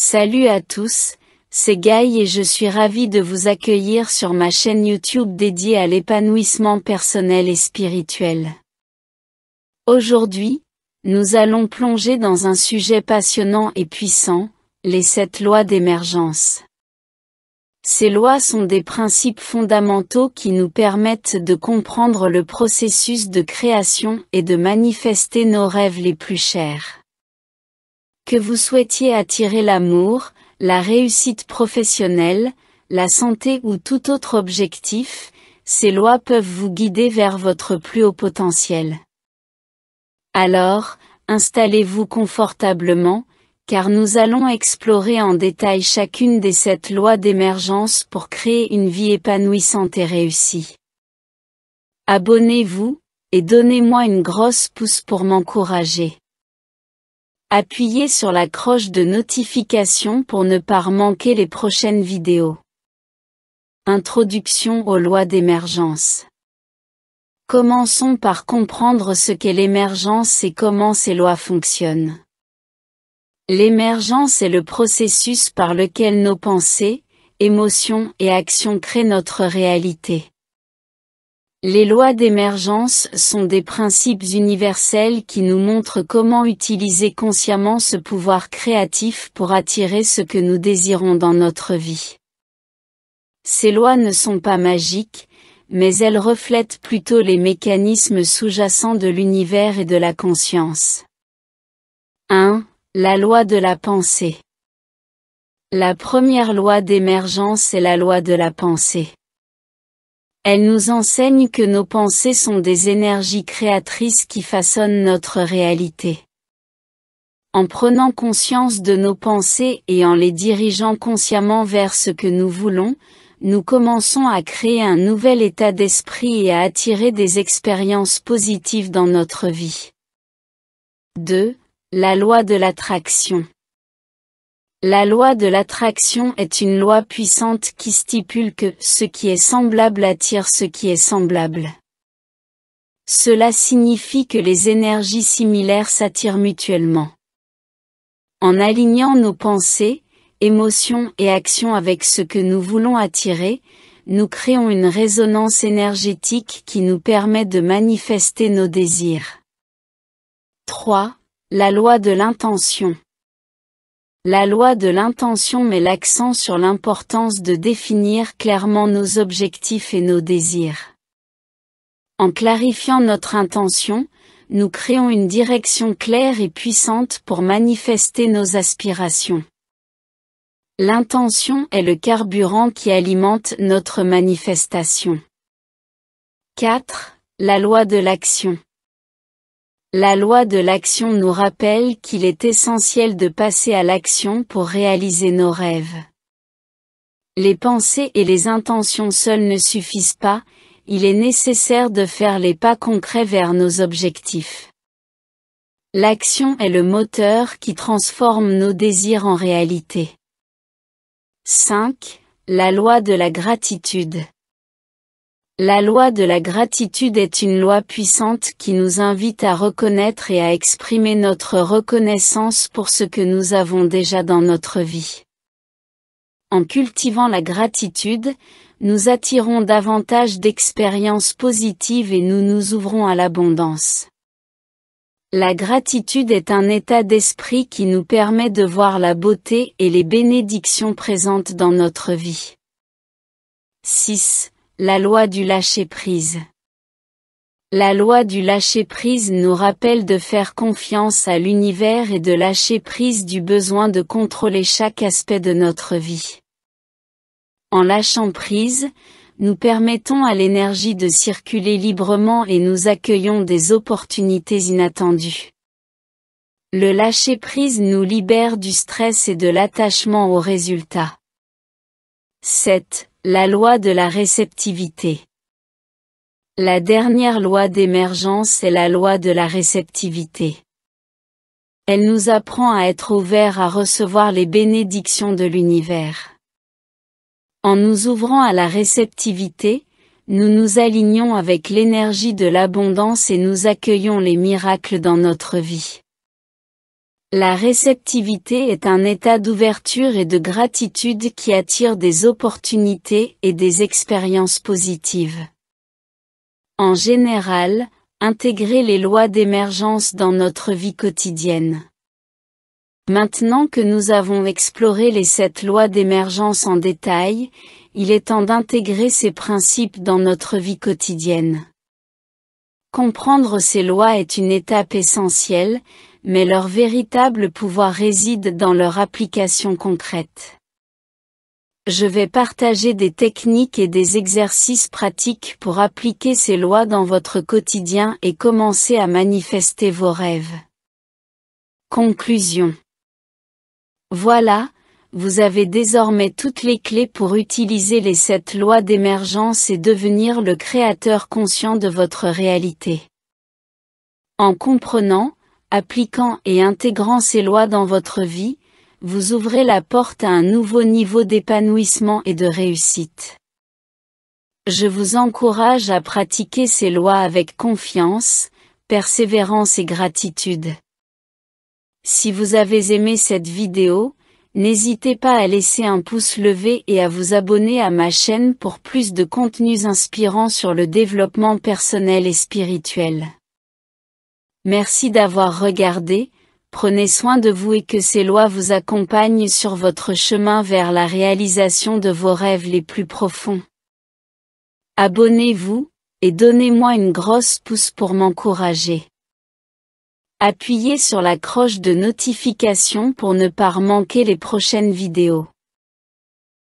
Salut à tous, c'est Guy et je suis ravi de vous accueillir sur ma chaîne YouTube dédiée à l'épanouissement personnel et spirituel. Aujourd'hui, nous allons plonger dans un sujet passionnant et puissant, les 7 lois d'émergence. Ces lois sont des principes fondamentaux qui nous permettent de comprendre le processus de création et de manifester nos rêves les plus chers. Que vous souhaitiez attirer l'amour, la réussite professionnelle, la santé ou tout autre objectif, ces lois peuvent vous guider vers votre plus haut potentiel. Alors, installez-vous confortablement, car nous allons explorer en détail chacune des 7 lois d'émergence pour créer une vie épanouissante et réussie. Abonnez-vous, et donnez-moi une grosse pouce pour m'encourager. Appuyez sur la cloche de notification pour ne pas manquer les prochaines vidéos. Introduction aux lois d'émergence. Commençons par comprendre ce qu'est l'émergence et comment ces lois fonctionnent. L'émergence est le processus par lequel nos pensées, émotions et actions créent notre réalité. Les lois d'émergence sont des principes universels qui nous montrent comment utiliser consciemment ce pouvoir créatif pour attirer ce que nous désirons dans notre vie. Ces lois ne sont pas magiques, mais elles reflètent plutôt les mécanismes sous-jacents de l'univers et de la conscience. 1. La loi de la pensée. La première loi d'émergence est la loi de la pensée. Elle nous enseigne que nos pensées sont des énergies créatrices qui façonnent notre réalité. En prenant conscience de nos pensées et en les dirigeant consciemment vers ce que nous voulons, nous commençons à créer un nouvel état d'esprit et à attirer des expériences positives dans notre vie. 2. La loi de l'attraction. La loi de l'attraction est une loi puissante qui stipule que ce qui est semblable attire ce qui est semblable. Cela signifie que les énergies similaires s'attirent mutuellement. En alignant nos pensées, émotions et actions avec ce que nous voulons attirer, nous créons une résonance énergétique qui nous permet de manifester nos désirs. 3. La loi de l'intention. La loi de l'intention met l'accent sur l'importance de définir clairement nos objectifs et nos désirs. En clarifiant notre intention, nous créons une direction claire et puissante pour manifester nos aspirations. L'intention est le carburant qui alimente notre manifestation. 4. La loi de l'action. La loi de l'action nous rappelle qu'il est essentiel de passer à l'action pour réaliser nos rêves. Les pensées et les intentions seules ne suffisent pas, il est nécessaire de faire les pas concrets vers nos objectifs. L'action est le moteur qui transforme nos désirs en réalité. 5. La loi de la gratitude. La loi de la gratitude est une loi puissante qui nous invite à reconnaître et à exprimer notre reconnaissance pour ce que nous avons déjà dans notre vie. En cultivant la gratitude, nous attirons davantage d'expériences positives et nous nous ouvrons à l'abondance. La gratitude est un état d'esprit qui nous permet de voir la beauté et les bénédictions présentes dans notre vie. 6. La loi du lâcher-prise. La loi du lâcher-prise nous rappelle de faire confiance à l'univers et de lâcher prise du besoin de contrôler chaque aspect de notre vie. En lâchant prise, nous permettons à l'énergie de circuler librement et nous accueillons des opportunités inattendues. Le lâcher-prise nous libère du stress et de l'attachement aux résultats. 7. La loi de la réceptivité. La dernière loi d'émergence est la loi de la réceptivité. Elle nous apprend à être ouverts à recevoir les bénédictions de l'univers. En nous ouvrant à la réceptivité, nous nous alignons avec l'énergie de l'abondance et nous accueillons les miracles dans notre vie. La réceptivité est un état d'ouverture et de gratitude qui attire des opportunités et des expériences positives. En général, intégrez les lois d'émergence dans notre vie quotidienne. Maintenant que nous avons exploré les 7 lois d'émergence en détail, il est temps d'intégrer ces principes dans notre vie quotidienne. Comprendre ces lois est une étape essentielle, mais leur véritable pouvoir réside dans leur application concrète. Je vais partager des techniques et des exercices pratiques pour appliquer ces lois dans votre quotidien et commencer à manifester vos rêves. Conclusion. Voilà, vous avez désormais toutes les clés pour utiliser les 7 lois d'émergence et devenir le créateur conscient de votre réalité. En comprenant, appliquant et intégrant ces lois dans votre vie, vous ouvrez la porte à un nouveau niveau d'épanouissement et de réussite. Je vous encourage à pratiquer ces lois avec confiance, persévérance et gratitude. Si vous avez aimé cette vidéo, n'hésitez pas à laisser un pouce levé et à vous abonner à ma chaîne pour plus de contenus inspirants sur le développement personnel et spirituel. Merci d'avoir regardé, prenez soin de vous et que ces lois vous accompagnent sur votre chemin vers la réalisation de vos rêves les plus profonds. Abonnez-vous, et donnez-moi une grosse pouce pour m'encourager. Appuyez sur la cloche de notification pour ne pas manquer les prochaines vidéos.